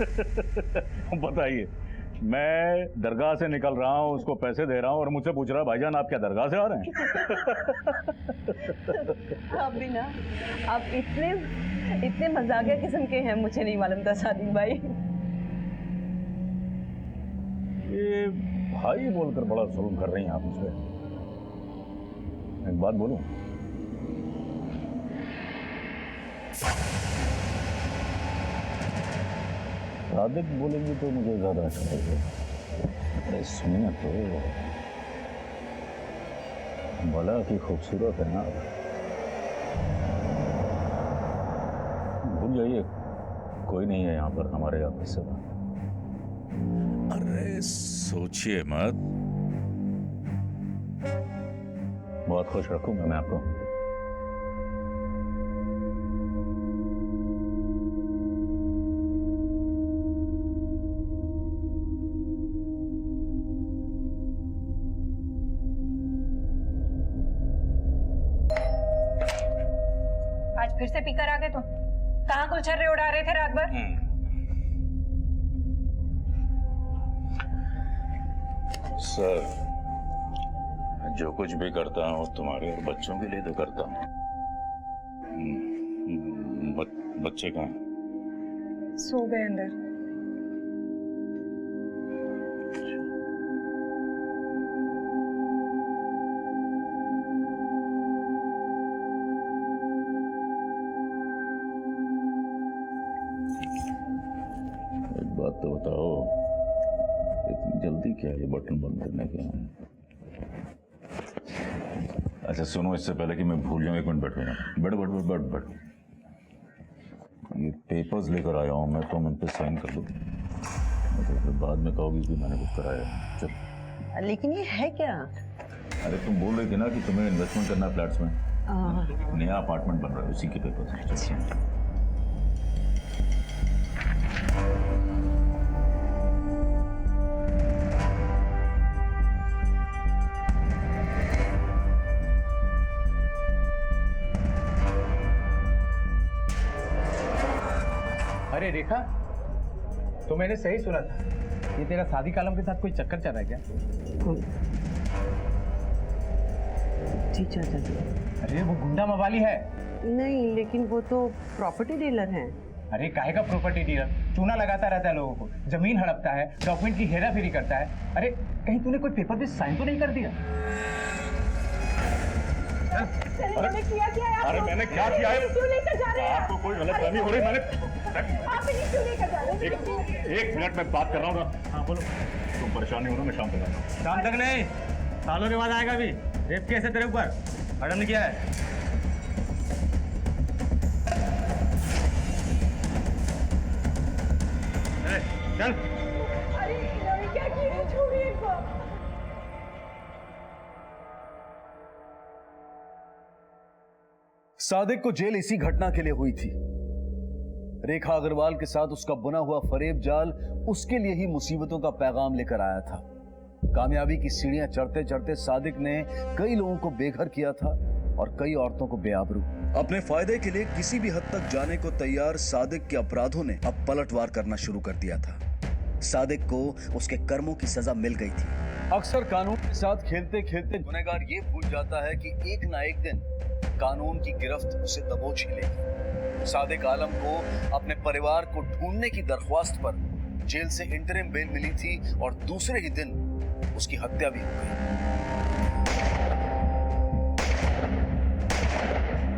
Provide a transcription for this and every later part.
बताइए, मैं दरगाह से निकल रहा हूँ, उसको पैसे दे रहा हूँ और मुझसे पूछ रहा है भाईजान आप क्या दरगाह से आ रहे हैं? आप भी ना, आप इतने मजाकिया किस्म के हैं, मुझे नहीं मालूम था सादिक भाई। ये भाई बोलकर बड़ा जुल्म कर रही हैं आप मुझे। एक बात बोलूं, सादिक बोलेंगी तो मुझे ज्यादा अच्छा लगेगा। अरे सुनिए तो, भला की खूबसूरत है ना, भूल जाइए, कोई नहीं है यहाँ पर हमारे ऑफिस से। अरे सोचिए मत, बहुत खुश रखूंगा मैं आपको। आज फिर से पीकर आ गए तुम? कहाँ गुलछर्रे उड़ा रहे थे रात भर? सर, जो कुछ भी करता हूँ तुम्हारे और बच्चों के लिए तो करता हूँ। बच्चे कहाँ हैं? सो गए अंदर। एक बात तो बताओ, इतनी जल्दी क्या ये बटन बंद करने के? अच्छा सुनो, इससे पहले कि मैं भूल जाऊं, एक मिनट बैठो ना। बैठ। ये पेपर्स लेकर आया हूं मैं, तुम इन पे साइन कर दो, तो फिर बाद में कहोगी कि मैंने कुछ कराया। चल। लेकिन ये है क्या? अरे तुम बोल रही थी ना कि तुम्हें इन्वेस्टमेंट करना है फ्लैट्स में, नया अपार्टमेंट बन रहा है, उसी के पेपर्स। अरे रेखा, तो मैंने सही सुना था, ये तेरा सादिक आलम के साथ कोई चक्कर चल रहा है क्या? जी चाचा जी। अरे वो गुंडा मवाली है। नहीं, लेकिन वो तो प्रॉपर्टी डीलर हैं। अरे काहे का प्रॉपर्टी डीलर? चूना लगाता रहता है लोगों को, जमीन हड़पता है, डॉक्यूमेंट की हेराफेरी करता है। अरे कहीं तूने कोई पेपर पे साइन तो नहीं कर दिया? मैंने किया क्या है? अरे मैंने क्या किया है? क्यों लेकर जा रहे हैं? आपको कोई गलतफहमी हो रही? मैंने आप इन्हें क्यों लेकर जा रहे हैं? एक मिनट में बात कर रहा हूँ ना। हाँ बोलो। तुम परेशान नहीं हो ना, मैं शाम तक आता हूँ। शाम तक नहीं, सालों के बाद आएगा। अभी रेप केस है तेरे ऊपर, मैडम ने किया है। चल। अरे इन्होंने क्या किया? छोड़िए इनको। सादिक को जेल इसी घटना के लिए हुई थी। रेखा अग्रवाल के साथ उसका बुना हुआ फरेब जाल उसके लिए ही मुसीबतों का पैगाम लेकर आया था। कामयाबी की सीढ़ियां चढ़ते चढ़ते सादिक ने कई लोगों को बेघर किया था और कई औरतों को बेआबरू। अपने फायदे के लिए किसी भी हद तक जाने को तैयार सादिक के अपराधों ने अब पलटवार करना शुरू कर दिया था। सादिक को उसके कर्मों की सजा मिल गई थी। अक्सर कानून के साथ खेलते खेलते गुनहगार ये भूल जाता है कि एक ना एक दिन कानून की गिरफ्त उसे दबोच ही लेगी। सादिक आलम को अपने परिवार को ढूंढने की दरख्वास्त पर जेल से इंटरिम बेल मिली थी और दूसरे ही दिन उसकी हत्या भी हो गई।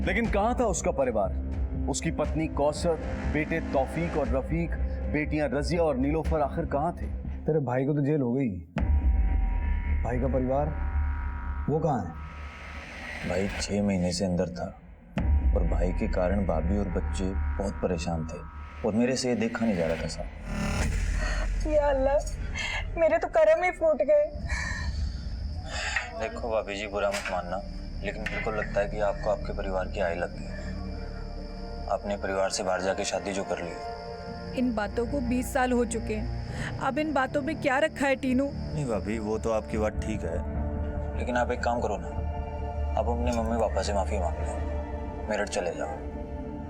लेकिन कहां था उसका परिवार? उसकी पत्नी कौसर, बेटे तौफीक और रफीक, बेटियां रजिया और नीलोफर आखिर कहां थे? तेरे भाई को तो जेल हो गई, भाई का परिवार वो कहां है? भाई 6 महीने से अंदर था और भाई के कारण भाभी और बच्चे बहुत परेशान थे और मेरे से ये देखा नहीं जा रहा था साहब। या अल्लाह, मेरे तो कर्म ही फूट गए। देखो भाभी जी, बुरा मत मानना, लेकिन मेरे को लगता है कि आपको आपके परिवार की आय लग गई। अपने परिवार से बाहर जाके शादी जो कर ली। इन बातों को 20 साल हो चुके हैं। अब इन बातों में क्या रखा है टीनू? नहीं भाभी, वो तो आपकी बात ठीक है, लेकिन आप एक काम करो ना, आप अपने मम्मी पापा से माफी मांग लो, मेरठ चले जाओ।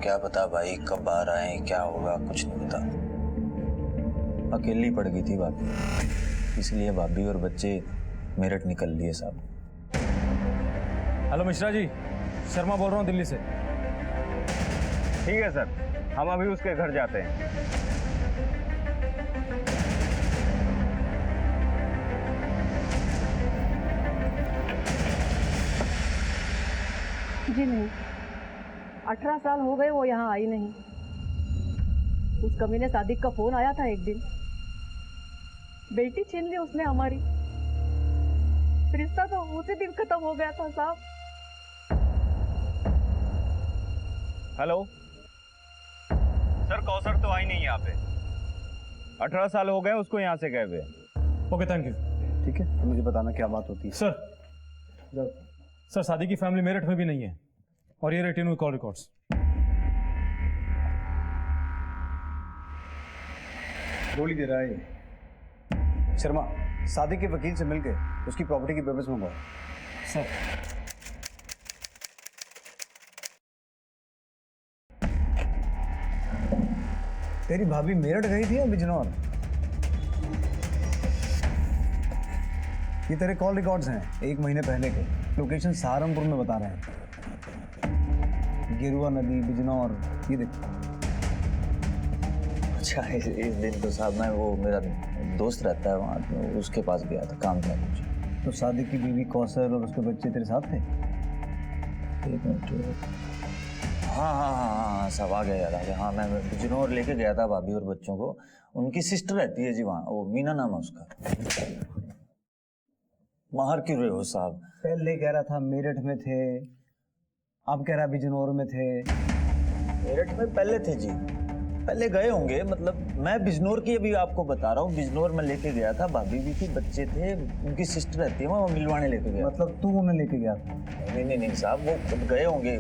क्या पता भाई कब बाहर आए, क्या होगा, कुछ नहीं पता। अकेली पड़ गई थी भाभी, इसलिए भाभी और बच्चे मेरठ निकल लिए साहब। हेलो मिश्रा जी, शर्मा बोल रहा हूँ दिल्ली से। ठीक है सर, हम अभी उसके घर जाते हैं। जी नहीं, 18 साल हो गए वो यहाँ आई नहीं। उस कमीने सादिक का फोन आया था एक दिन, बेटी छीन ली उसने हमारी। रिश्ता तो उसी दिन खत्म हो गया था साहब। हेलो सर, कौसर तो आई नहीं यहाँ पे। 18 साल हो गए उसको यहाँ से गए हुए। Okay, thank you. ठीक है, तो मुझे बताना क्या बात होती है। सर शादी की फैमिली मेरठ में भी नहीं है, और ये रहे टीनू कॉल रिकॉर्ड्स। गोली दे रहा है ये। शर्मा, सादिक के वकील से मिलके उसकी प्रॉपर्टी की पेपर्स मंगवाओ। सर तेरी भाभी मेरठ गई थी या बिजनौर? ये तेरे कॉल रिकॉर्ड्स हैं 1 महीने पहले के। लोकेशन सहारनपुर में बता रहे हैं, गेरुआ नदी, बिजनौर। ये देख। अच्छा, इस दिन तो साहब मैं वो मेरा दोस्त रहता है वहाँ, तो उसके पास गया था, काम था मुझे। तो सादिक की बीवी कौसर और उसके बच्चे तेरे साथ थे? एक मिनट। हाँ साहब, आ गया याद आ गया। हाँ, मैं बिजनौर लेके गया था भाभी और बच्चों को। उनकी सिस्टर रहती है जी वहाँ, वो मीना नाम है उसका। बाहर क्यों रहे हो साहब? पहले कह रहा था मेरठ में थे, अब कह रहा बिजनौर में थे। मेरठ में पहले थे जी, पहले गए होंगे। मतलब मैं बिजनौर की अभी आपको बता रहा हूँ। बिजनौर में लेके गया था, भाभी भी थी, बच्चे थे, उनकी सिस्टर रहती है वहाँ, मिलवाने लेके गया। मतलब तू उन्हें लेके गया था? नहीं साहब, वो खुद गए होंगे।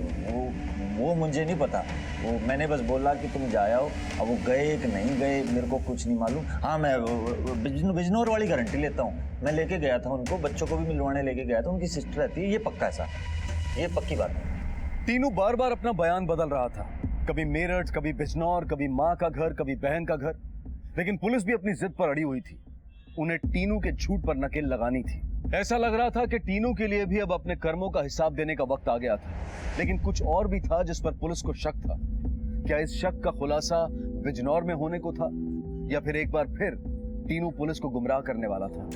वो मुझे नहीं पता। वो मैंने बस बोला कि तुम जाओ। अब वो गए कि नहीं गए मेरे को कुछ नहीं मालूम। हाँ, मैं बिजनौर वाली गारंटी लेता हूँ। मैं लेके गया था उनको, बच्चों को भी मिलवाने लेके गया था, उनकी सिस्टर रहती है। ये पक्का है साहब, ये पक्की बात है। तीनू बार बार अपना बयान बदल रहा था, कभी मेरठ, कभी बिजनौर, कभी माँ का घर, कभी बहन का घर। लेकिन पुलिस भी अपनी जिद पर अड़ी हुई थी। उन्हें टीनू के झूठ पर नकेल लगानी थी। ऐसा लग रहा था कि टीनू के लिए भी अब अपने कर्मों का हिसाब देने का वक्त आ गया था। लेकिन कुछ और भी था जिस पर पुलिस को शक था। क्या इस शक का खुलासा बिजनौर में होने को था, या फिर एक बार फिर टीनू पुलिस को गुमराह करने वाला था?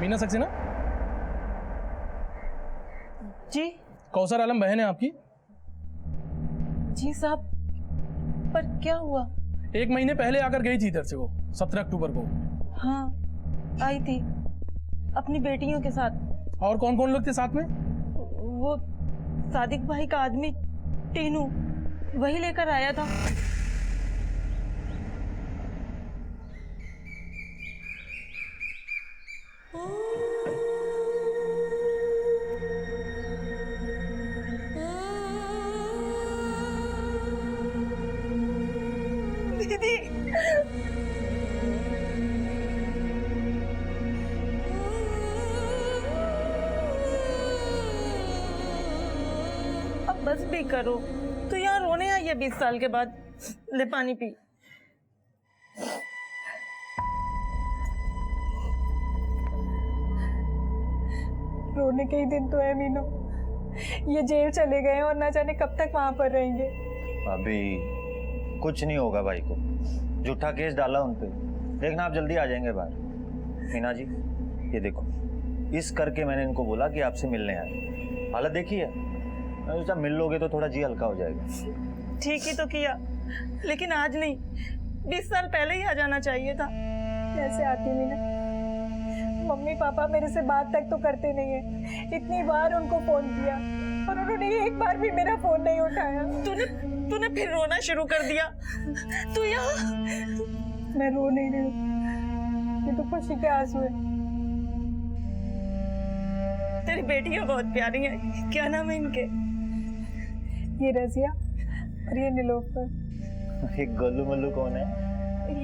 मीना सक्सेना जी कौसर आलम बहन है आपकी? जी साहब, पर क्या हुआ? 1 महीने पहले आकर गई थी इधर से वो, 17 अक्टूबर को। हाँ, आई थी अपनी बेटियों के साथ। और कौन कौन लोग थे साथ में? वो सादिक भाई का आदमी टीनू, वही लेकर आया था। दीदी, अब बस भी करो। तो यहाँ रोने आई है 20 साल के बाद। ले पानी पी। रोने के ही दिन तो है मीनू। ये जेल चले गए और ना जाने कब तक वहां पर रहेंगे। अभी कुछ नहीं होगा भाई को, झूठा केस डाला उन पे। देखना आप जल्दी आ जाएंगे बाहर। मीना जी, ये देखो, इस करके मैंने इनको बोला कि आपसे मिलने आए। हालत देखिए, मैं सोचा मिल लोगे तो थोड़ा जी हल्का हो जाएगा। ठीक ही तो किया, लेकिन आज नहीं, 20 साल पहले ही आ जाना चाहिए था। कैसे आती मीना? मम्मी पापा मेरे से बात तक तो करते नहीं है। इतनी बार उनको फोन किया और उन्होंने एक बार भी मेरा फोन नहीं उठाया। तूने फिर रोना शुरू कर दिया। तू यहाँ? मैं रो नहीं रही हूँ, ये तो खुशी के आंसू है। तेरी बेटियां बहुत प्यारी हैं। क्या नाम है इनके? ये रजिया और ये निलोफर। ये गोलू मल्लू कौन है?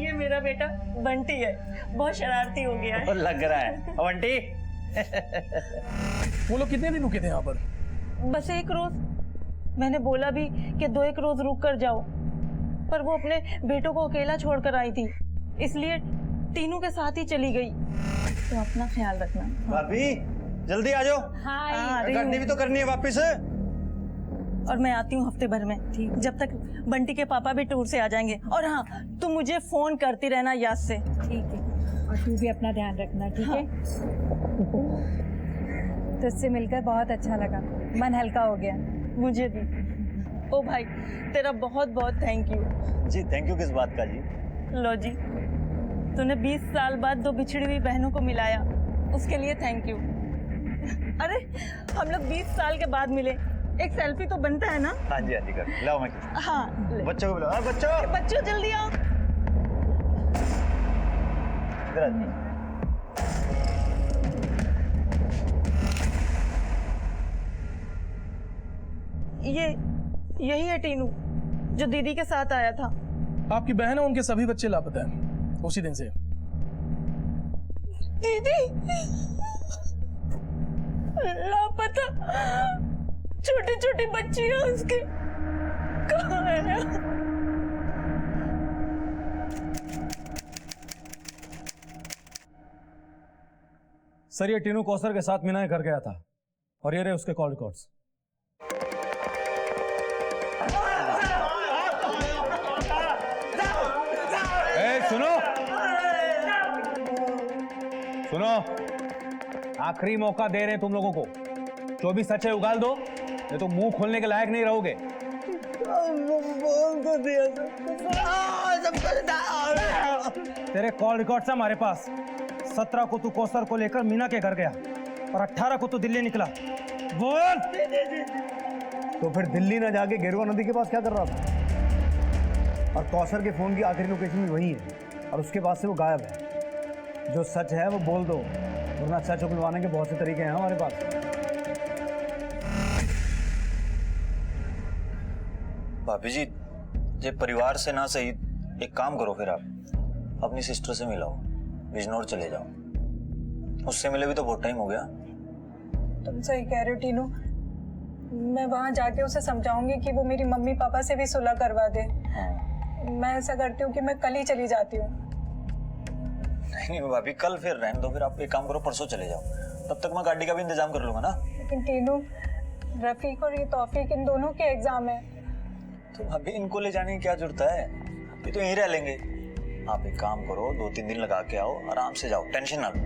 ये मेरा बेटा बंटी है, बहुत शरारती हो गया है। और लग रहा है बंटी। वो लोग कितने दिन रुके थे यहाँ पर? बस 1 रोज। मैंने बोला भी कि 2-1 रोज रुक कर जाओ, पर वो अपने बेटों को अकेला छोड़कर आई थी, इसलिए तीनों के साथ ही चली गई। तो अपना ख्याल रखना। भाभी जल्दी आ जाओ। हाँ, गाड़ी भी तो करनी है वापस। और मैं आती हूँ हफ्ते भर में, ठीक? जब तक बंटी के पापा भी टूर से आ जाएंगे। और हाँ, तुम मुझे फोन करती रहना याद से। ठीक है, और तू भी अपना ध्यान रखना, ठीक है? तुझसे मिलकर बहुत अच्छा लगा, मन हल्का हो गया। मुझे भी। ओ भाई, तेरा बहुत बहुत थैंक यू। जी थैंक यू किस बात का जी? लो जी, तूने 20 साल बाद 2 बिछड़ी हुई बहनों को मिलाया, उसके लिए थैंक यू। अरे हम लोग 20 साल के बाद मिले, एक सेल्फी तो बनता है ना? हाँ जी कर लाओ मैं खींचता हूँ। हाँ ले। बच्चों को बुलाओ। बच्चों बच्चों जल्दी आओ। इधर आ जाओ। यही है टीनू, जो दीदी के साथ आया था। आपकी बहन है, उनके सभी बच्चे लापता हैं उसी दिन से। दीदी लापता, छोटी छोटी बच्चियां उसके कहाँ है? सर, ये टीनू कौसर के साथ मीना के घर गया था और ये रहे उसके कॉल रिकॉर्ड्स। सुनो सुनो, आखिरी मौका दे रहे हैं तुम लोगों को। जो भी सच है उगाल दो, नहीं तो मुंह खोलने के लायक नहीं रहोगे। बोल तो दिया तेरे कॉल रिकॉर्ड्स हैं हमारे पास। 17 को तू कौसर को लेकर मीना के घर गया और 18 को तू दिल्ली निकला। बोल। तो फिर दिल्ली ना जाके गेरुआ नदी के पास क्या कर रहा था? और कौसर के फोन की आखिरी लोकेशन भी वही है और उसके बाद से वो गायब है। जो सच है वो बोल दो, वरना सच उगलवाने के बहुत से तरीके हैं हमारे पास। भाभी जी, ये परिवार से ना सही, एक काम करो फिर आप अपनी सिस्टर से मिलाओ, बिजनौर चले जाओ। उससे मिले भी तो बहुत टाइम हो गया। तुम सही कह रहे हो टीनू, मैं वहां जाके उसे समझाऊंगी कि वो मेरी मम्मी पापा से भी सुलह करवा दे। मैं ऐसा करती हूँ कि मैं कल ही चली जाती हूँ। नहीं भाभी, कल फिर रहने दो। फिर आप एक काम करो, परसों चले जाओ, तब तक मैं गाड़ी का भी इंतजाम कर लूंगा ना। लेकिन टीनू, रफीक और ये तौफीक, इन दोनों के एग्जाम है। तो भाभी इनको ले जाने की क्या जरूरत है? ये तो यहीं रह लेंगे। आप एक काम करो, 2-3 दिन लगा के आओ, आराम से जाओ, टेंशन ना लो।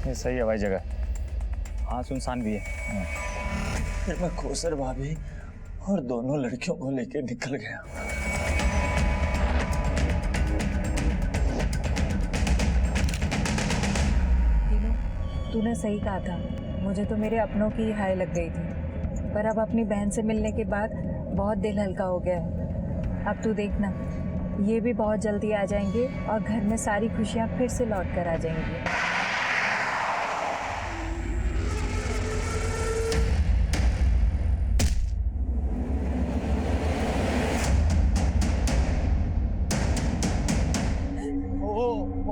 ये सही है भाई जगह। हाँ, सुनसान भी है। फिर मैं कौसर भाभी और दोनों लड़कियों को लेके निकल गया। तूने सही कहा था, मुझे तो मेरे अपनों की ही हाय लग गई थी, पर अब अपनी बहन से मिलने के बाद बहुत दिल हल्का हो गया है। अब तू देखना, ये भी बहुत जल्दी आ जाएंगे और घर में सारी खुशियाँ फिर से लौट कर आ जाएंगी।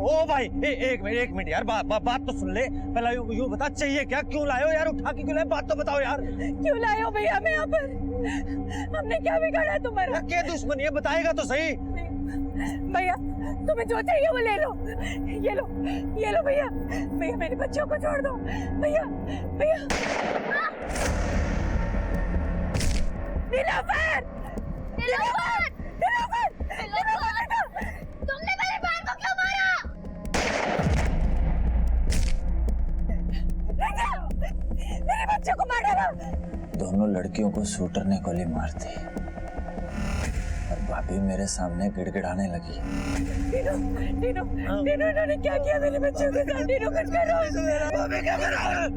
ओ भाई, एक मिनट यार, बात तो सुन ले। पहले यूँ बता, चाहिए क्या? क्यों लाए हो यार? उठा के क्यों लाए? बात तो बताओ यार। क्यों लाए हो भैया हमें यहाँ पर? हमने क्या बिगाड़ा है तुम्हारा? क्या दुश्मनी है, बताएगा तो सही। भैया, तुम्हें जो चाहिए वो ले लो। ये लो, ये लो भैया। भैया मेरे बच्चों को छोड़ दो। भैया, भैया। निलोफर! निलोफर! निलोफर! निलोफर! तुमने मेरी बहन को क्यों मारा? मेरे बच्चों को मार डाला। दोनों लड़कियों को शूटर ने गोली मार दी और भाभी मेरे सामने गिड़गिड़ाने लगी। टीनू, टीनू, टीनू, इन्होंने क्या किया मेरे बच्चों के साथ? टीनू कुछ करो। भाभी क्या कर रहा है?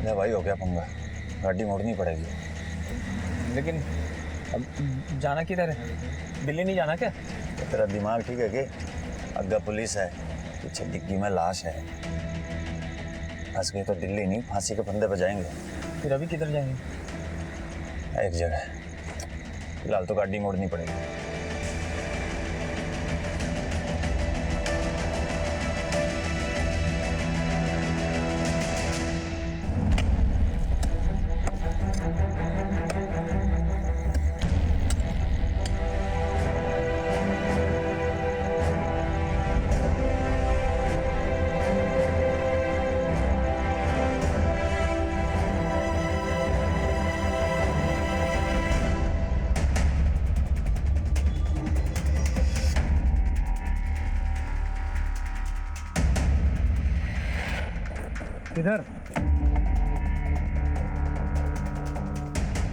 ले भाई, हो गया पंगा, गाड़ी मोड़नी पड़ेगी। लेकिन अब जाना किधर है? दिल्ली नहीं जाना क्या? तो तेरा दिमाग ठीक है कि अग्गा पुलिस है, पीछे डिग्गी में लाश है। फंस गई तो दिल्ली नहीं, फांसी के फंदे पर जाएंगे। फिर अभी किधर जाएंगे? एक जगह, फिलहाल तो गाड़ी मोड़नी पड़ेगी। किधर?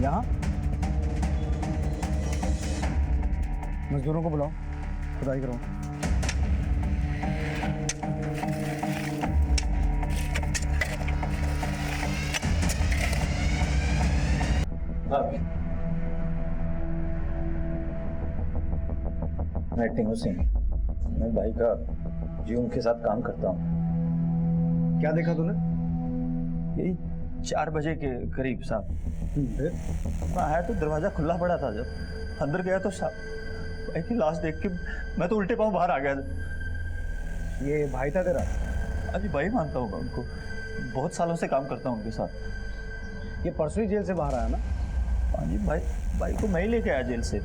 यहाँ? मजदूरों को बुलाओ, खुदाई करो। मैं टिंगू सिंह, मैं भाई का जीवन के साथ काम करता हूँ। क्या देखा तूने? यही 4 बजे के करीब साहब। फिर? मैं आया तो दरवाजा खुला पड़ा था। जब अंदर गया तो साहब भाई की लाश देख के मैं तो उल्टे पांव बाहर आ गया। ये भाई था तेरा? अजी भाई मानता हूँ मैं उनको, बहुत सालों से काम करता हूँ उनके साथ। ये परसों ही जेल से बाहर आया ना? हाँ जी, भाई को मैं ही लेके आया जेल से।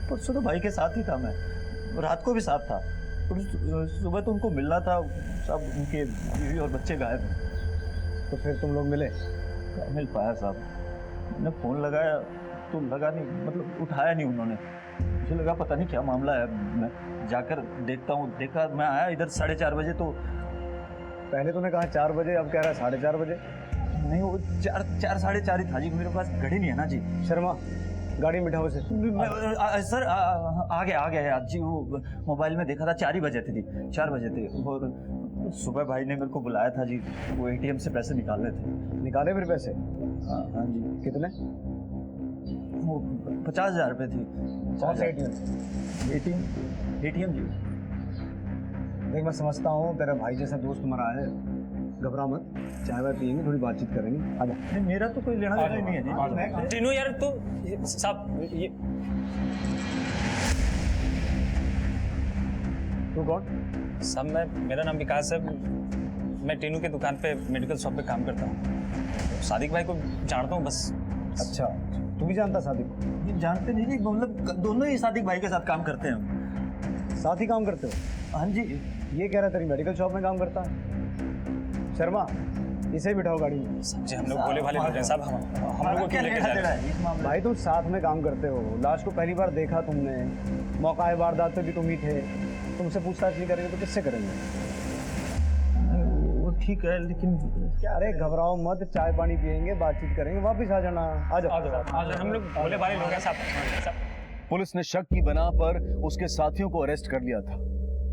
परसों तो भाई के साथ ही था मैं, रात को भी साथ था। सुबह तो उनको मिलना था, सब उनके बीवी और बच्चे गायब हैं। तो फिर तुम लोग मिले? मिल पाया साहब, मैंने फ़ोन लगाया तो लगा नहीं, मतलब उठाया नहीं उन्होंने। मुझे लगा पता नहीं क्या मामला है, मैं जाकर देखता हूँ। देखा, मैं आया इधर 4:30 बजे। तो पहले तूने कहा 4 बजे, अब कह रहा है 4:30 बजे। नहीं, वो 4 साढ़े 4 ही था जी। मेरे पास घड़ी नहीं है ना जी। शर्मा, गाड़ी में बिठाओ इसे। सर आ गया आज जी। वो मोबाइल में देखा था 4 ही बजे थे जी, 4 बजे थे। और सुबह भाई ने मेरे को बुलाया था जी, वो ATM से पैसे निकालने थे। निकाले फिर पैसे? हाँ जी। कितने? वो 50,000 रुपये थी। कौन सा ATM जी। देख, मैं समझता हूँ तेरा भाई जैसा दोस्त मरा है, घबरा मत, चाय वाय पियेंगे, थोड़ी बातचीत करेंगे। आजा। नहीं, मेरा तो कोई लेना देना नहीं है जी। तीनों यार, तो साहब ये तू कौन? सब मेरा नाम विकास है। मैं टीनू के दुकान पे मेडिकल शॉप पे काम करता हूँ। सादिक भाई को जानता हूँ बस। अच्छा, तू भी जानता सादिक को? ये जानते नहीं जी, मतलब दोनों ही सादिक भाई के साथ काम करते हैं। साथ ही काम करते हो? हाँ जी। ये कह रहा तेरी मेडिकल शॉप में काम करता है। शर्मा, इसे बिठाओ गाड़ी में। जी, हम लोग बोले वाले लोग हैं साहब, हम लोगों को लेके जा रहे हैं। भाई तुम साथ में काम करते हो, लाश को पहली बार देखा तुमने, मौका वारदात पे भी तुम ही थे। तुमसे पूछताछ नहीं करेंगे तो किससे करेंगे? वो ठीक है, लेकिन क्या? अरे घबराओ मत, चाय पानी पियेंगे, बातचीत करेंगे, वापिस आ जाना। आ जाओ। हम लोग बोले वाले लोग हैं साहब। पुलिस ने शक की बना पर उसके साथियों को अरेस्ट कर लिया था।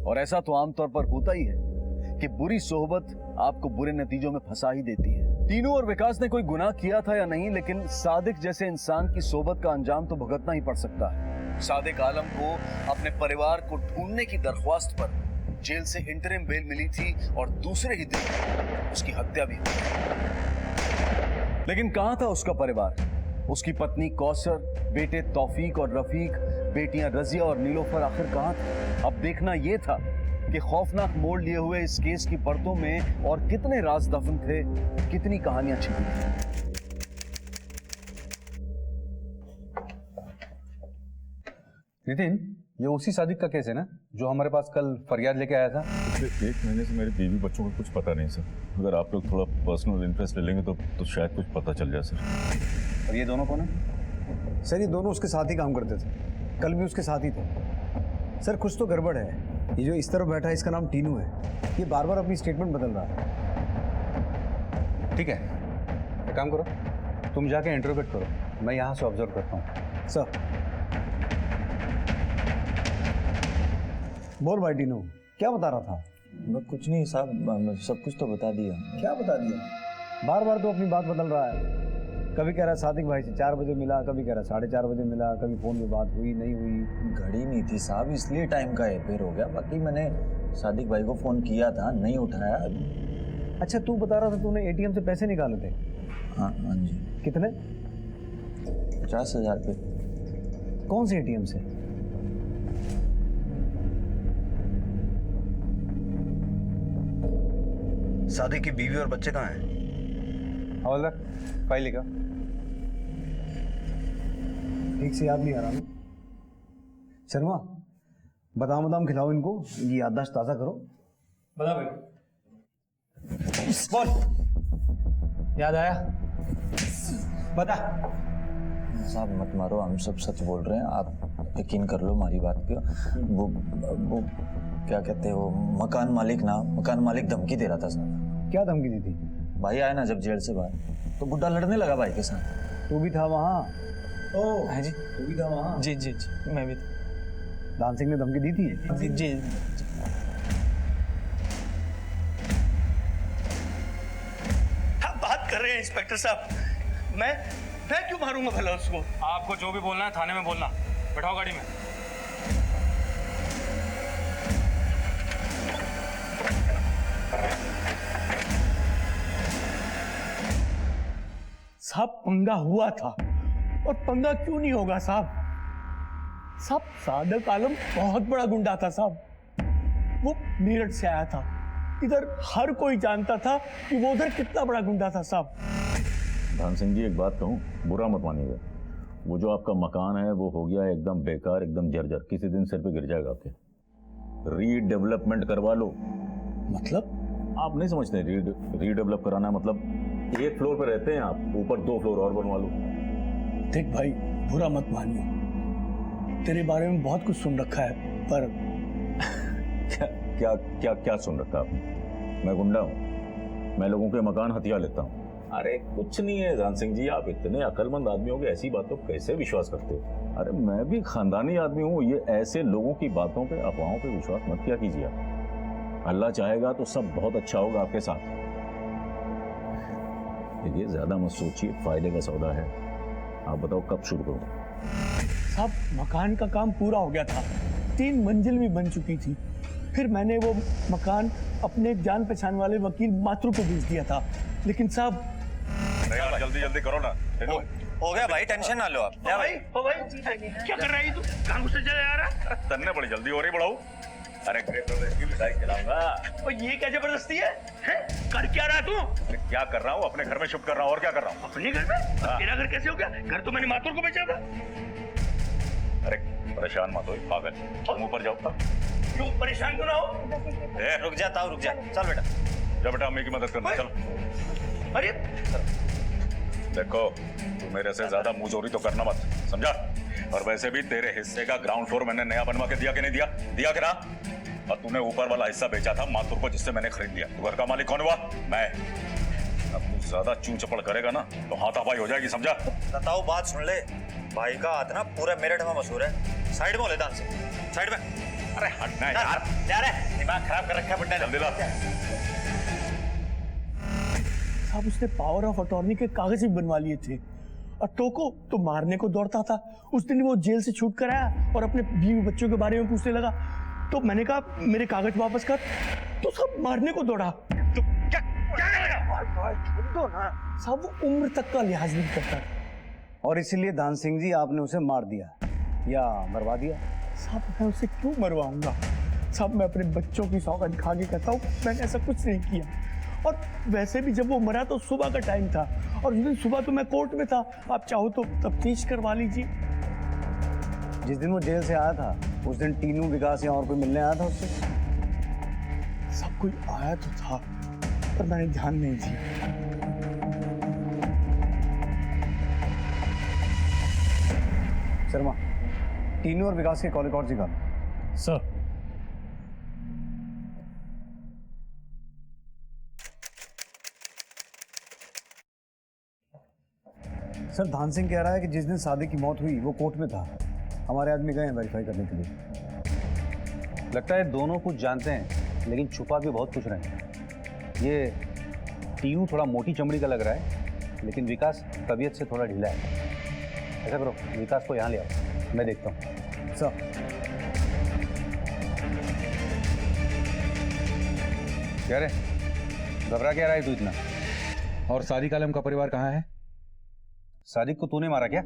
और ऐसा तो आमतौर पर होता ही है कि बुरी सोहबत आपको बुरे नतीजों में फंसा ही देती है। तीनू और विकास ने कोई गुनाह किया था या नहीं, लेकिन सादिक जैसे इंसान की सोहबत का अंजाम तो भुगतना ही पड़ सकता है। सादिक आलम को अपने परिवार को ढूंढने की दरख्वास्त पर जेल से इंटरिम बेल मिली थी और दूसरे ही दिन उसकी हत्या भी हुई। लेकिन कहां था उसका परिवार? उसकी पत्नी कौसर, बेटे तौफीक और रफीक, बेटियां रजिया और नीलोफर आखिर कहां थे? अब देखना यह था कि खौफनाक मोड़ लिए हुए इस केस की परतों में और कितने राज दफन थे, कितनी कहानियां छिपी थी। नितिन, ये उसी सादिक का केस है ना जो हमारे पास कल फरियाद लेके आया था? पिछले 1 महीने से मेरे बीवी बच्चों को कुछ पता नहीं सर। अगर आप लोग थोड़ा पर्सनल इंटरेस्ट ले लेंगे तो शायद कुछ पता चल जाए सर। और ये दोनों कौन है? सर ये दोनों उसके साथ ही काम करते थे, कल भी उसके साथ ही थे। सर कुछ तो गड़बड़ है। ये जो इस तरफ बैठा है इसका नाम टीनू है, ये बार बार अपनी स्टेटमेंट बदल रहा है। ठीक है, एक काम करो, तुम जाके इंटरोगेट करो, मैं यहाँ से ऑब्जर्व करता हूँ। सर बोल भाई टीनू, क्या बता रहा था? बस कुछ नहीं साहब, सब कुछ तो बता दिया। क्या बता दिया? बार बार तो अपनी बात बदल रहा है। कभी कह रहा है सादिक भाई से 4 बजे मिला, कभी कह रहा है 4:30 बजे मिला, कभी फोन पे बात हुई नहीं हुई। घड़ी नहीं थी साहब, इसलिए टाइम का हेरफेर हो गया। बाकी मैंने सादिक भाई को फोन किया था, नहीं उठाया। अच्छा तू बता रहा था तूने एटीएम से पैसे निकाले थे? हाँ हाँ जी। कितने? 50,000 रुपये। कौन से एटीएम से? सादिक की बीवी और बच्चे कहाँ हैं? हवलदार फाइल लिखा। ठीक से याद नहीं आ रहा ना। शर्मा बादाम बादाम खिलाओ इनको, इनकी याददाश्त ताज़ा करो। बता भाई। बोल, याद आया? बता। साहब मत मारो, हम सब सच बोल रहे हैं, आप यकीन कर लो हमारी बात पे। वो क्या कहते हो, मकान मालिक धमकी दे रहा था साहब। क्या धमकी दी थी? भाई आया ना जब जेल से बाहर, तो बुड्ढा लड़ने लगा भाई के साथ। तू भी था वहाँ? हाँ जी, तू भी था वहाँ? जी जी जी, मैं भी था। दान सिंह ने धमकी दी थी? जी जी। हम बात कर रहे हैं इंस्पेक्टर साहब, मैं क्यों मारूंगा भला उसको? आपको जो भी बोलना है थाने में बोलना। बैठाओ गाड़ी में। साहब पंगा हुआ था, और पंगा क्यों नहीं होगा साहब? सादिक आलम बहुत बड़ा गुंडा था साहब। वो मेरठ से आया था, इधर हर कोई जानता था कि वो उधर कितना बड़ा गुंडा था साहब। धान सिंह जी एक बात कहूँ, बुरा मत मानिएगा, वो जो आपका मकान है वो हो गया है एकदम बेकार, एकदम जर्जर, किसी दिन सिर पे गिर जाएगा आपके। रीडेवलपमेंट करवा लो। मतलब? आप नहीं समझते? रीडेवलप कराना मतलब 1 फ्लोर पे रहते हैं आप, ऊपर 2 फ्लोर और बनवा लो। देख भाई, बुरा मत मानियो, तेरे बारे में बहुत कुछ सुन रखा है, पर क्या सुन रखा आपने? मैं गुंडा हूँ? मैं लोगों के मकान हथिया लेता हूँ? अरे कुछ नहीं है धान सिंह जी, आप इतने अक्लमंद आदमी हो, ऐसी बातों पर कैसे विश्वास करते हो? अरे मैं भी खानदानी आदमी हूँ, ये ऐसे लोगों की बातों पे, अफवाहों पे विश्वास मत किया कीजिए आप। अल्लाह चाहेगा तो सब बहुत अच्छा होगा आपके साथ। देखिए ज्यादा मत सोचिए, फायदे का सौदा है। आप बताओ कब शुरू करूँ? साहब मकान का काम पूरा हो गया था, 3 मंजिल भी बन चुकी थी। फिर मैंने वो मकान अपने जान पहचान वाले वकील मातरू को बेच दिया था, लेकिन साहब जल्दी करो ना। हो गया भाई, टेंशन ना लो आप। भाई क्या कर रहा है तू? कहाँ गुस्से चले आ रहा? तन्ने बड़ी जल्दी हो रही बढ़ाऊ। अरे की मिठाई खिलाऊंगा। और ये क्या जबरदस्ती है? कर क्या रहा तू? क्या कर रहा हूँ? अपने घर में शिफ्ट कर रहा हूँ, और क्या कर रहा हूँ? अपने घर में? तेरा घर कैसे हो गया? घर तो मैंने मातूर को बेचा था। अरे परेशान मत हो पागल, तुम ऊपर जाओ। क्यों परेशान क्यों ना हो? रुक जा, चल बेटा। जा बेटा, अम्मी की मदद करना, चलो। अरे देखो तू मेरे से ज्यादा मुंहजोरी तो करना मत, समझा? और वैसे भी तेरे हिस्से का ग्राउंड फ्लोर मैंने नया बनवा के दिया कि नहीं दिया? दिया कि ना? और तूने ऊपर वाला हिस्सा बेचा था मातुर को, जिससे मैंने खरीद लिया। तो घर का मालिक कौन हुआ? मैं। अब तू ज्यादा चूं चपड़ करेगा ना तो हाथापाई हो जाएगी, समझा? बताओ, बात सुन ले, भाई का हाथ ना पूरे मेरठ में मशहूर है। साइड में हो ले दान से, साइड में। अरे हटना यार, दिमाग खराब कर रखा है बुड्ढे ने। जल्दी ला। साहब उसने पावर ऑफ अटॉर्नी के कागज भी बनवा लिए थे, और टोको तो मारने को दौड़ता था। उस दिन वो जेल से छूट कर आया और अपने बीवी बच्चों के बारे में पूछने लगा, तो मैंने कहा मेरे कागज वापस कर, तो सब मारने को दौड़ा। तो क्या साहब वो उम्र तक का लिहाज नहीं करता, और इसीलिए दान सिंह जी आपने उसे मार दिया या मरवा दिया? साहब मैं उसे क्यों मरवाऊंगा? साहब मैं अपने बच्चों की सौगंध खा के कहता हूँ, मैंने ऐसा कुछ नहीं किया। और वैसे भी जब वो मरा तो सुबह का टाइम था, और उस दिन सुबह तो मैं कोर्ट में था। आप चाहो तो तफ्तीश करवा लीजिए। जिस दिन वो जेल से आया था उस दिन टीनू विकास या और कोई मिलने आया था उससे? सब कोई आया तो था पर मैंने ध्यान नहीं दिया। शर्मा, टीनू और विकास के कॉल रिकॉर्ड निकाल। सर सर, धान सिंह कह रहा है कि जिस दिन सादिक की मौत हुई वो कोर्ट में था। हमारे आदमी गए हैं वेरीफाई करने के लिए। लगता है दोनों कुछ जानते हैं लेकिन छुपा भी बहुत कुछ रहे हैं। ये टीनू थोड़ा मोटी चमड़ी का लग रहा है लेकिन विकास तबीयत से थोड़ा ढीला है। ऐसा करो, विकास को यहाँ ले आओ, मैं देखता हूँ। सर, क्या रे, घबरा क्या रहा है तू इतना? और सादिक आलम का परिवार कहाँ है? सादिक को तूने मारा क्या?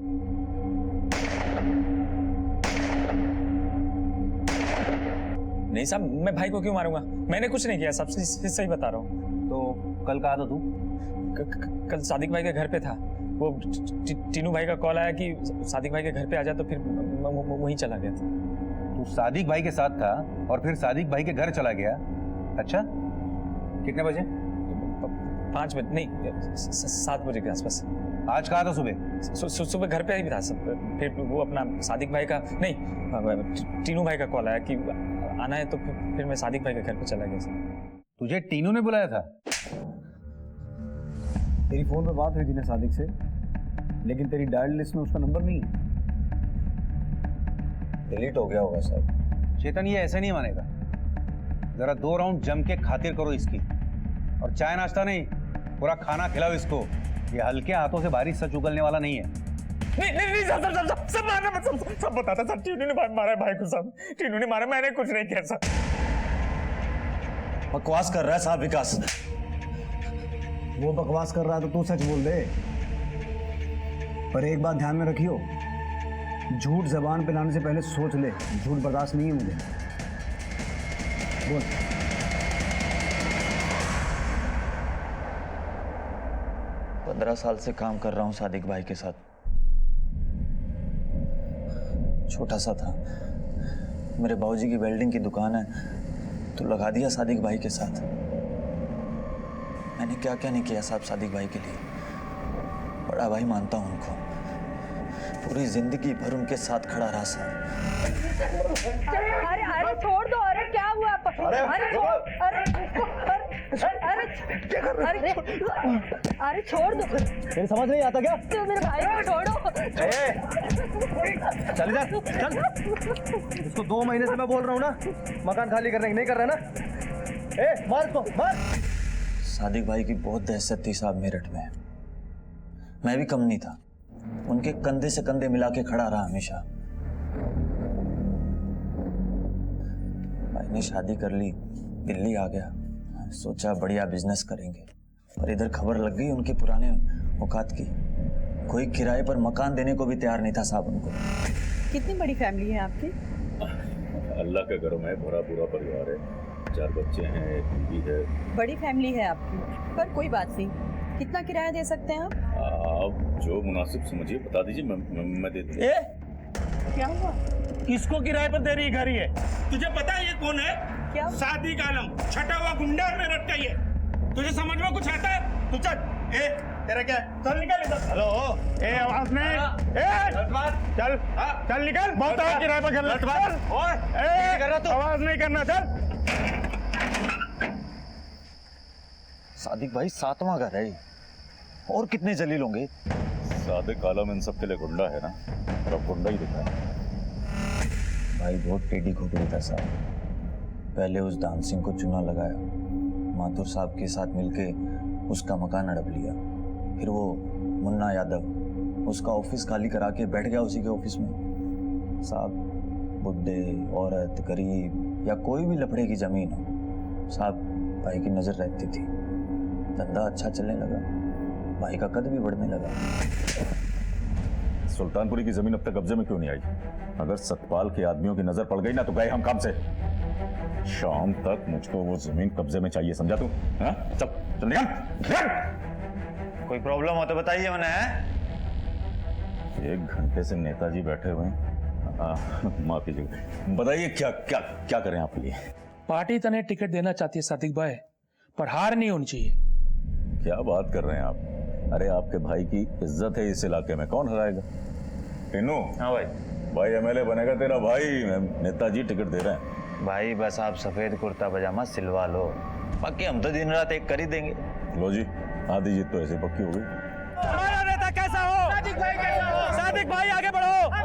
नहीं साहब, मैं भाई को क्यों मारूंगा? मैंने कुछ नहीं किया, सबसे सही बता रहा हूँ। तो कल कहा था तू? कल सादिक भाई के घर पे था। वो टीनू भाई का कॉल आया कि सादिक भाई के घर पे आ जा, तो फिर वहीं चला गया था। तू सादिक भाई के साथ था और फिर सादिक भाई के घर चला गया? अच्छा, कितने बजे? 5 बजे नहीं, 7 बजे के आसपास। आज कहा था सुबह? सुबह घर पे ही था सब। फिर वो अपना सादिक भाई का नहीं, टीनू भाई का कॉल आया कि आना है, तो फिर मैं सादिक भाई के घर पे चला गया सर। तुझे टीनू ने बुलाया था? तेरी फोन पे बात हुई थी ना सादिक से, लेकिन तेरी डायल लिस्ट में उसका नंबर नहीं है। डिलीट हो गया होगा सर। चेतन, ये ऐसे नहीं मानेगा। जरा 2 राउंड जम के खातिर करो इसकी, और चाय नाश्ता नहीं, पूरा खाना खिलाओ इसको। ये हल्के हाथों से भारी सच उगलने वाला नहीं है। नहीं सब मारना मत, सब बताता सर। टीनू ने मारा है भाई को, सब टीनू ने मारा, मैंने कुछ नहीं किया सर। बकवास कर रहा है साहब विकास। वो बकवास कर रहा है तो तू सच बोल दे। पर एक बात ध्यान में रखियो, झूठ जबान पे लाने से पहले सोच ले। झूठ बर्दाश्त नहीं है मुझे। बोल। 15 साल से काम कर रहा हूँ सादिक भाई के साथ। छोटा सा था, मेरे बाबूजी की वेल्डिंग की दुकान है, तो लगा दिया सादिक भाई के साथ। मैंने क्या क्या नहीं किया साहब सादिक भाई के लिए। बड़ा भाई मानता हूँ उनको, पूरी जिंदगी भर उनके साथ खड़ा रहा साहब। अरे अरे छोड़ दो। अरे क्या हुआ? अरे अरे छोड़ दो। तेरी समझ नहीं आता क्या? तो मेरे भाई को छोड़ो। चल जा, चल। इसको 2 महीने से मैं बोल रहा हूँ ना, मकान खाली करने की, नहीं कर रहा ना? मार इसको, मार। सादिक भाई की बहुत दहशत थी साहब मेरठ में। मैं भी कम नहीं था, उनके कंधे से कंधे मिला के खड़ा रहा हमेशा। भाई ने शादी कर ली, दिल्ली आ गया, सोचा बढ़िया बिजनेस करेंगे, पर इधर खबर लग गई उनके पुराने औकात की। कोई किराए पर मकान देने को भी तैयार नहीं था साहब उनको। कितनी बड़ी फैमिली है आपकी? अल्लाह का करम है, भरा पूरा परिवार है। 4 बच्चे हैं, एक बीवी है। बड़ी फैमिली है आपकी, पर कोई बात नहीं। कितना किराया दे सकते हैं आप? आप जो मुनासिब समझिए बता दीजिए, मैं दे दूँगा। क्या हुआ? किसको किराए पर दे रही घर ये? तुझे पता है ये कौन है? क्या? सादिक आलम, छठा हुआ गुंडा है मेरठ का ये। तुझे समझ में कुछ आता है? तू चल। तेरा क्या है? चल निकल इधर। हेलो, आवाज नहीं। चल चल निकल। बहुत आवाज किराए पर कर चल। आवाज नहीं करना, चल। सादिक भाई 7वां घर है, और कितने जलील होंगे? सादिक आलम इन सब के लिए गुंडा है ना, और अब गुंडा ही दिखा है। भाई बहुत टेढ़ी खोपड़ी था साहब। पहले उस दान सिंह को चूना लगाया, माथुर साहब के साथ मिलके उसका मकान हड़प लिया। फिर वो मुन्ना यादव उसका ऑफिस खाली करा के बैठ गया उसी के ऑफिस में। साहब बुड्ढे, औरत, गरीब या कोई भी लफड़े की जमीन हो, साहब भाई की नजर रहती थी। धंधा अच्छा चलने लगा, भाई का कद भी बढ़ने लगा। सुल्तानपुरी की जमीन अब तक कब्जे में क्यों नहीं आई? अगर सतपाल के आदमियों की नजर पड़ गई ना तो गए हम काम से। शाम तक मुझको वो जमीन कब्जे में चाहिए, समझा तू? हाँ? चल चल निकल। कोई प्रॉब्लम हो तो बताइए। मैंने 1 घंटे से नेताजी बैठे हुए हैं, माफ कीजिएगा, बताइए क्या क्या क्या करें आपके लिए? पार्टी तने टिकट देना चाहती है सादिक भाई, पर हार नहीं होनी चाहिए। क्या बात कर रहे हैं आप? अरे आपके भाई की इज्जत है इस इलाके में, कौन हराएगा? टीनू। हाँ भाई। भाई एमएलए बनेगा तेरा भाई, नेताजी टिकट दे रहे हैं। भाई बस आप सफेद कुर्ता पजामा सिलवा लो, बाकी हम तो दिन रात एक कर ही देंगे। लो जी, आधी जीत तो ऐसे पक्की हो गई। हमारा नेता कैसा हो? सादिक भाई कैसा हो? सादिक भाई आगे बढ़ो। बस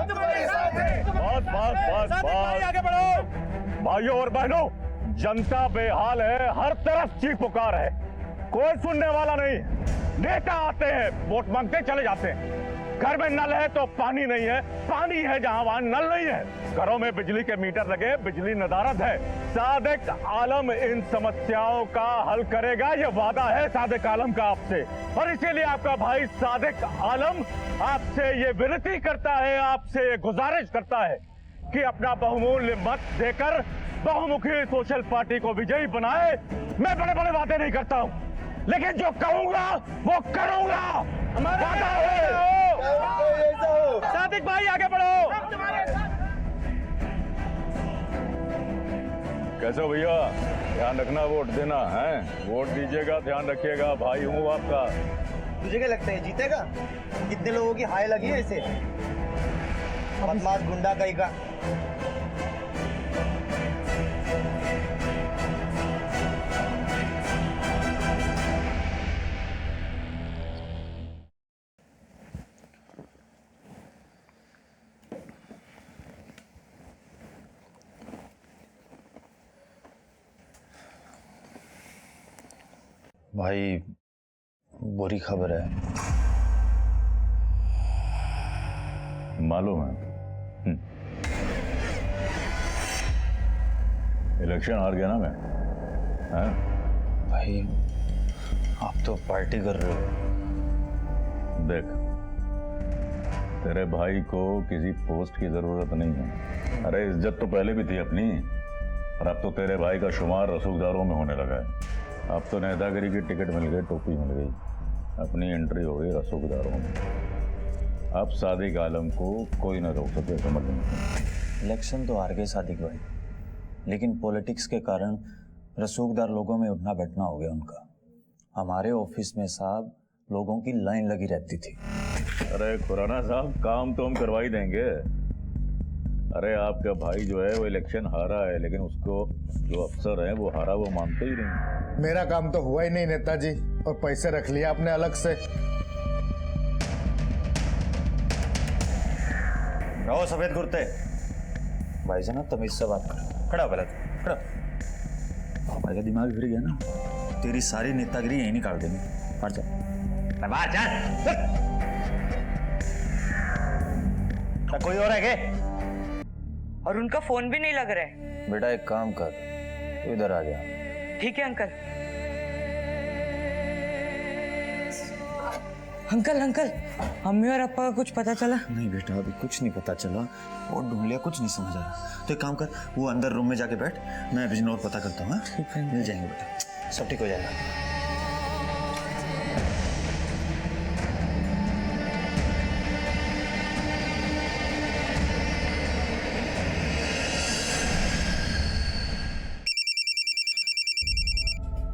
बस बस सादिक भाई आगे बढ़ो। भाइयों और बहनों, जनता बेहाल है, हर तरफ चीख पुकार है, कोई सुनने वाला नहीं। नेता आते हैं, वोट मांगते चले जाते हैं। घर में नल है तो पानी नहीं है, पानी है जहां वहां नल नहीं है। घरों में बिजली के मीटर लगे, बिजली नदारद है। सादिक आलम इन समस्याओं का हल करेगा, ये वादा है सादिक आलम का आपसे। और इसीलिए आपका भाई सादिक आलम आपसे ये विनती करता है, आपसे ये गुजारिश करता है कि अपना बहुमूल्य मत देकर बहुमुखी सोशल पार्टी को विजयी बनाए। मैं बड़े बड़े वादे नहीं करता हूं, लेकिन जो कहूंगा वो करूंगा। वादा है। सादिक भाई आगे बढ़ो। कैसे हो भैया? ध्यान रखना, वोट देना है, वोट दीजिएगा, ध्यान रखिएगा, भाई हूँ आपका। तुझे क्या लगता है जीतेगा? कितने लोगों की हाय लगी है इसे, बदमाश गुंडा कहीं का। भाई बुरी खबर है। मालूम है। इलेक्शन हार गया ना मैं, हैं? भाई आप तो पार्टी कर रहे हो। देख, तेरे भाई को किसी पोस्ट की जरूरत नहीं है। अरे इज्जत तो पहले भी थी अपनी, और अब तो तेरे भाई का शुमार रसूखदारों में होने लगा है। अब तो नेतागिरी की टिकट मिल गई, टोपी मिल गई, अपनी एंट्री हो गई रसूखदारों में। अब सादिक आलम को कोई ना रोक सके, समझ नहीं। इलेक्शन तो हार गए सादिक भाई, लेकिन पॉलिटिक्स के कारण रसूखदार लोगों में उठना बैठना हो गया उनका। हमारे ऑफिस में साहब लोगों की लाइन लगी रहती थी। अरे खुराना साहब, काम तो हम करवा ही देंगे। अरे आपका भाई जो है वो इलेक्शन हारा है, लेकिन उसको जो अफसर है वो हारा वो मानते ही नहीं। मेरा काम तो हुआ ही नहीं नेताजी, और पैसे रख लिया आपने अलग से। रहो सफेद कुर्ते, भाई से ना तमीज से बात करो। खड़ा पहले तो, खड़ा। भाई का दिमाग फिर गया ना, तेरी सारी नेतागिरी यहीं निकाल देंगे। बाहर जा, बाहर जा। कोई और है क्या? और उनका फोन भी नहीं लग रहा है। बेटा एक काम कर, तू इधर आ जा। ठीक है अंकल। अंकल अंकल, मम्मी और पापा का कुछ पता चला? नहीं बेटा, अभी कुछ नहीं पता चला। और ढूंढ लिया, कुछ नहीं समझ आ रहा। तो एक काम कर, वो अंदर रूम में जाके बैठ, मैं बिजनौर पता करता हूँ। मिल जाएंगे बेटा, सब ठीक हो जाएगा।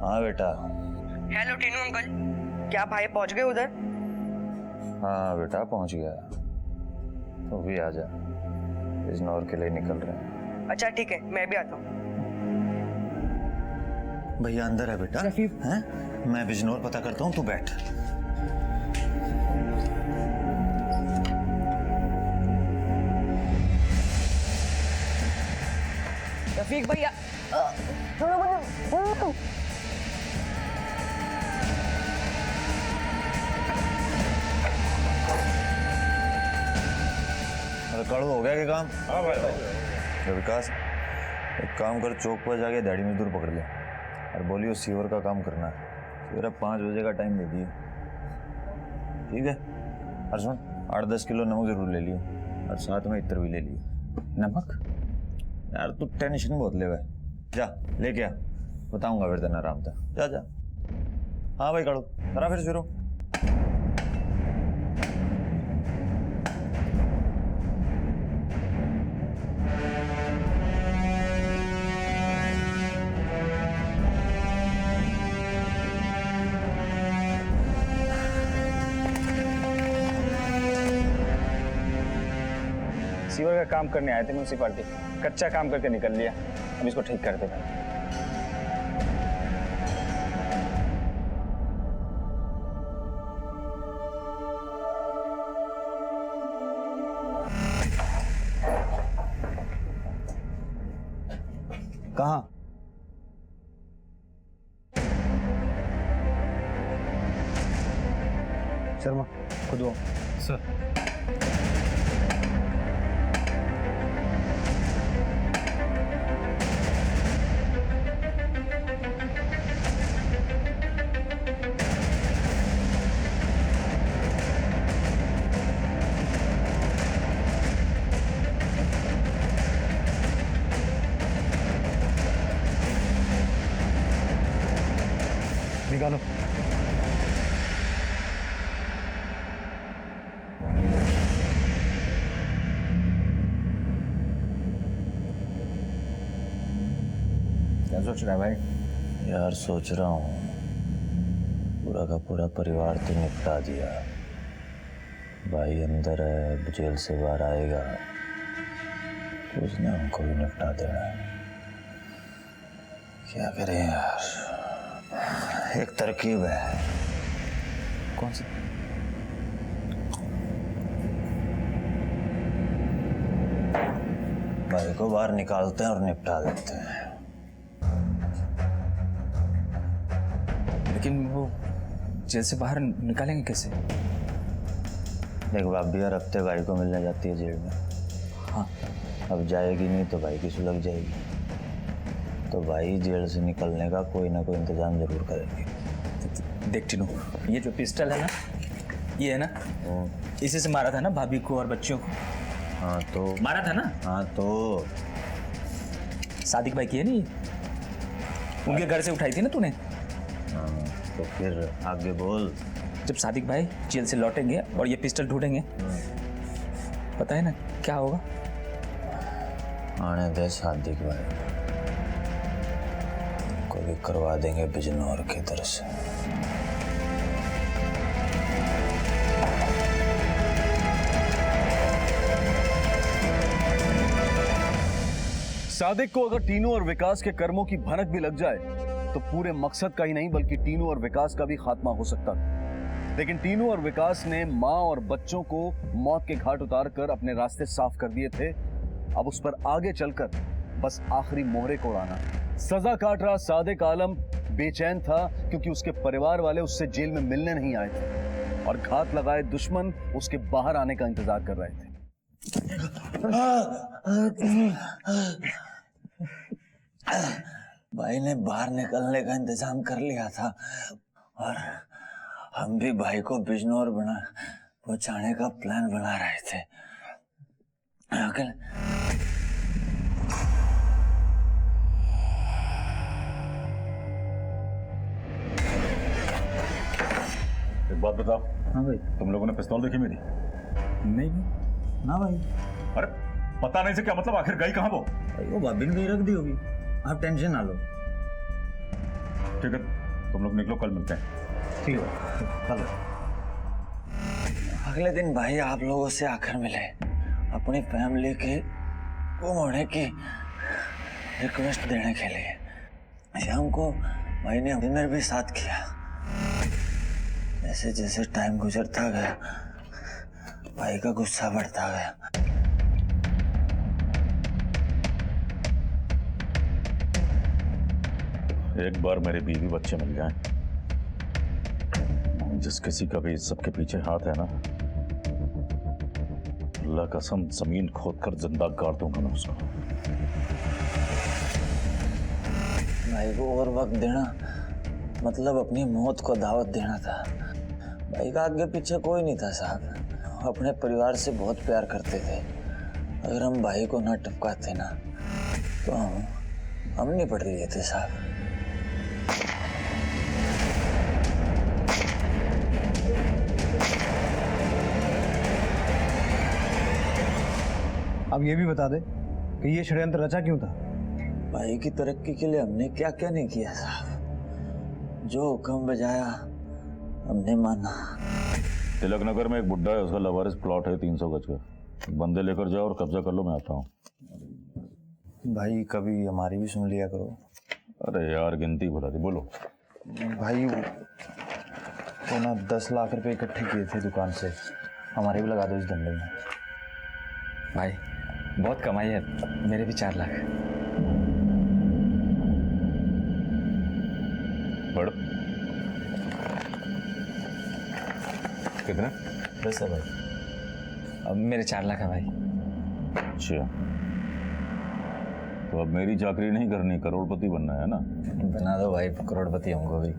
हाँ बेटा। हेलो टीनू अंकल, क्या भाई पहुंच गए उधर? हाँ बेटा पहुंच गया, तो भी आ जा, बिजनौर के लिए निकल रहे हैं। अच्छा ठीक है, मैं भी आता हूँ। भैया अंदर है बेटा, हैं? मैं बिजनौर पता करता हूँ, तू बैठ। रफीक भैया, अरे कड़ू हो गया क्या काम? हाँ भाई। विकास एक काम कर, चौक पर जाके दाढ़ी मजदूर पकड़ ले और बोलियो सीवर का काम करना है। मेरा 5 बजे का टाइम दे दिए, ठीक है? और सुन, 8-10 किलो नमक जरूर ले लियो, और साथ में इत्र भी ले लियो। नमक? यार तू टेंशन बहुत ले भाई, जा लेके आ, बताऊंगा फिर तेना आराम था। जा जा। हाँ भाई कड़ू, करा फिर शुरू। सीवर का काम करने आए थे म्यूनसिपालिटी, कच्चा काम करके निकल लिया, अब इसको ठीक कर देना। कहाँ? शर्मा खुद आओ। सर निकालो। क्या सोच रहा है भाई? यार सोच रहा हूँ पूरा का पूरा परिवार तो निपटा दिया, भाई अंदर है, जेल से बाहर आएगा तो उसने हमको भी निपटा देना है। क्या करें यार, एक तरकीब है। कौन सी? भाई को बाहर निकालते हैं और निपटा देते हैं। लेकिन वो जेल से बाहर निकालेंगे कैसे? देख भाभी हर हफ्ते भाई को मिलने जाती है जेल में। हाँ, अब जाएगी नहीं तो भाई की सुलग जाएगी, तो भाई जेल से निकलने का कोई ना कोई इंतजाम जरूर करेंगे। देख टीनू, ये जो पिस्टल है ना, ये है ना, इसी से मारा था ना भाभी को और बच्चियों को। हाँ तो मारा था ना? हाँ तो सादिक भाई की है नहीं, उनके घर से उठाई थी ना तूने। हाँ, तो फिर आगे बोल। जब सादिक भाई जेल से लौटेंगे और ये पिस्टल ढूंढेंगे, पता है ना क्या होगा? आने दे सादिक भाई को भी करवा देंगे बिजनौर के दर से। सादिक को अगर टीनू और विकास के कर्मों की भनक भी लग जाए तो पूरे मकसद का ही नहीं बल्कि टीनू और विकास का भी खात्मा हो सकता था। लेकिन टीनू और विकास ने मां और बच्चों को मौत के घाट उतारकर अपने रास्ते साफ कर दिए थे। अब उस पर आगे चलकर बस आखिरी मोहरे को उड़ाना। सजा काट रहा सादिक आलम बेचैन था क्योंकि उसके परिवार वाले उससे जेल में मिलने नहीं आए थे और घात लगाए दुश्मन उसके बाहर आने का इंतजार कर रहे थे। भाई ने बाहर निकलने का इंतजाम कर लिया था और हम भी भाई को बिजनौर पहुंचाने का प्लान बना रहे थे। एक बात बताओ। हाँ भाई। तुम लोगों ने पिस्तौल देखी मेरी? नहीं ना भाई। अरे पता नहीं से क्या मतलब, आखिर गई कहाँ वो? भाई वो भाभी ने रख दी होगी, आप टेंशन ना लो। ठीक है, तुम लोग निकलो, कल मिलते हैं। ठीक है, कल। अगले दिन भाई आप लोगों से आकर मिले, अपनी फैमिली के गुम होने की रिक्वेस्ट देने के लिए। शाम को भाई ने डिनर भी साथ किया। जैसे जैसे टाइम गुजरता गया भाई का गुस्सा बढ़ता गया। एक बार मेरे बीवी बच्चे मिल जाएं, जिस किसी का भी इस सब के पीछे हाथ है ना, अल्लाह कसम जमीन खोदकर जिंदा गाड़ दूंगा मैं उसको। भाई को और वक्त देना मतलब अपनी मौत को दावत देना था। भाई का आगे पीछे कोई नहीं था साहब, अपने परिवार से बहुत प्यार करते थे। अगर हम भाई को ना टपकाते ना तो हम नहीं पढ़ लिए थे साहब। अब ये भी बता दे कि ये षड्यंत्र रचा क्यों था? भाई की तरक्की के लिए हमने क्या क्या नहीं किया साहब। जो हुक्म बजाया हमने माना। तिलक नगर में एक बुड्ढा है, उसका लवारिस प्लॉट है 300 गज का। बंदे लेकर जाओ और कब्जा कर लो, मैं आता हूँ। भाई कभी हमारी भी सुन लिया करो। अरे यार गिनती भुला दी, बोलो। भाई तो ना 10 लाख रुपए इकट्ठे किए थे दुकान से, हमारे भी लगा दो इस धंधे में। भाई बहुत कमाई है, मेरे भी 4 लाख। बढ़ कितने? 10 है भाई। अब मेरे 4 लाख है भाई। अच्छा, तो अब मेरी चाकरी नहीं करनी, करोड़पति बनना है ना? बना दो भाई, करोड़पति हमको भी।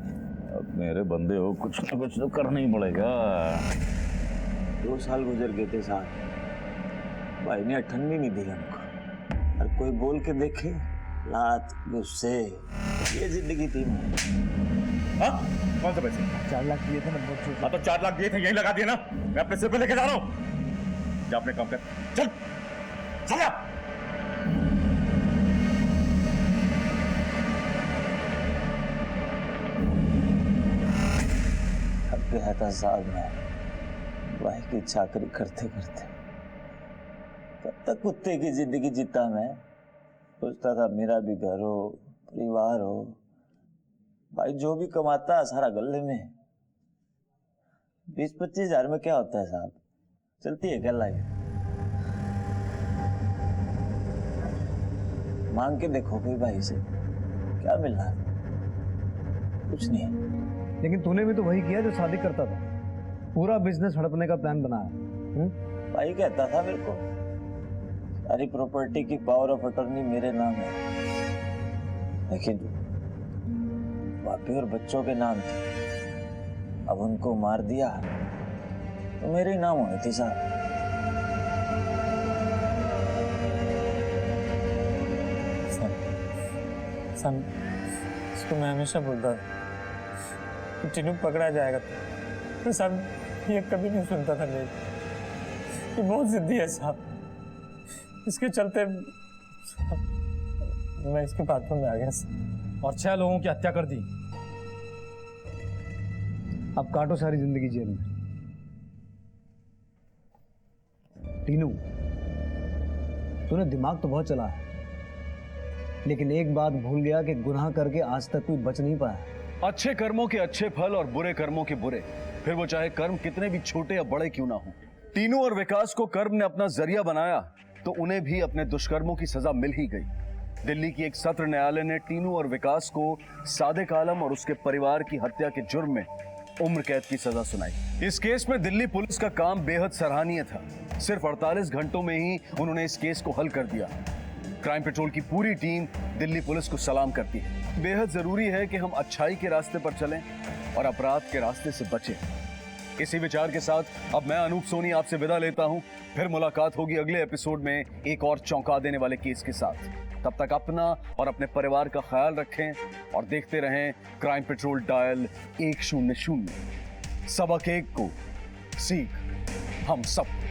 अब मेरे बंदे हो, कुछ ना कुछ तो करना ही पड़ेगा। 2 साल गुजर गए थे साथ, भाई ने अठन्नी नहीं दी हमको। और कोई बोल के देखे, लात गुस्से, ये जिंदगी थी। हाँ? कौन से पैसे? 4 लाख दिए थे ना, बहुत हाँ तो 4 लाख दिए थे, यही लगा दिए ना। मैं अपने सिर पे लेके जा रहा हूँ। जा अपने काम कर, चल चल जा। थक गया था साहब मैं, भाई की चाकरी करते करते। तब तक कुत्ते की जिंदगी जीता मैं, सोचता था मेरा भी घर हो, परिवार हो। भाई जो भी कमाता सारा गले में। 20-25 हजार में क्या होता है साहब, चलती है क्या लाइफ? मांग के देखो कोई भाई से, क्या मिल रहा है? कुछ नहीं। लेकिन तूने भी तो वही किया जो सादिक करता था, पूरा बिजनेस हड़पने का प्लान बनाया। भाई कहता था मेरे को, सारी प्रॉपर्टी की पावर ऑफ अटॉर्नी मेरे नाम है, लेकिन भाभी और बच्चों के नाम थे। अब उनको मार दिया तो मेरे ही नाम होने थी साहब। इसको मैं हमेशा बोलता था कि टीनू पकड़ा जाएगा, तो साहब ये कभी नहीं सुनता था मेरी। ये बहुत जिद्दी है साहब, इसके चलते मैं इसके बातों में आ गया। और 6 लोगों की हत्या कर दी। अब काटो सारी जिंदगी जेल में। टीनू, तूने दिमाग तो बहुत चला है, लेकिन एक बात भूल गया कि गुनाह करके आज तक कोई बच नहीं पाया। अच्छे कर्मों के अच्छे फल और बुरे कर्मों के बुरे, फिर वो चाहे कर्म कितने भी छोटे या बड़े क्यों ना हो। टीनू और विकास को कर्म ने अपना जरिया बनाया तो उन्हें भी अपने दुष्कर्मों की सजा मिल ही गई। दिल्ली की एक सत्र न्यायालय ने टीनू और विकास को सादिक आलम और उसके परिवार की हत्या के जुर्म में उम्र कैद की सजा सुनाई। इस केस में दिल्ली पुलिस का काम बेहद सराहनीय था। सिर्फ 48 घंटों में ही उन्होंने इस केस को हल कर दिया। क्राइम पेट्रोल की पूरी टीम दिल्ली पुलिस को सलाम करती है। बेहद जरूरी है कि हम अच्छाई के रास्ते पर चलें और अपराध के रास्ते से बचें। इसी विचार के साथ अब मैं अनूप सोनी आपसे विदा लेता हूं। फिर मुलाकात होगी अगले एपिसोड में एक और चौंका देने वाले केस के साथ। तब तक अपना और अपने परिवार का ख्याल रखें और देखते रहें क्राइम पेट्रोल डायल 100। सबक एक को सीख हम सबको।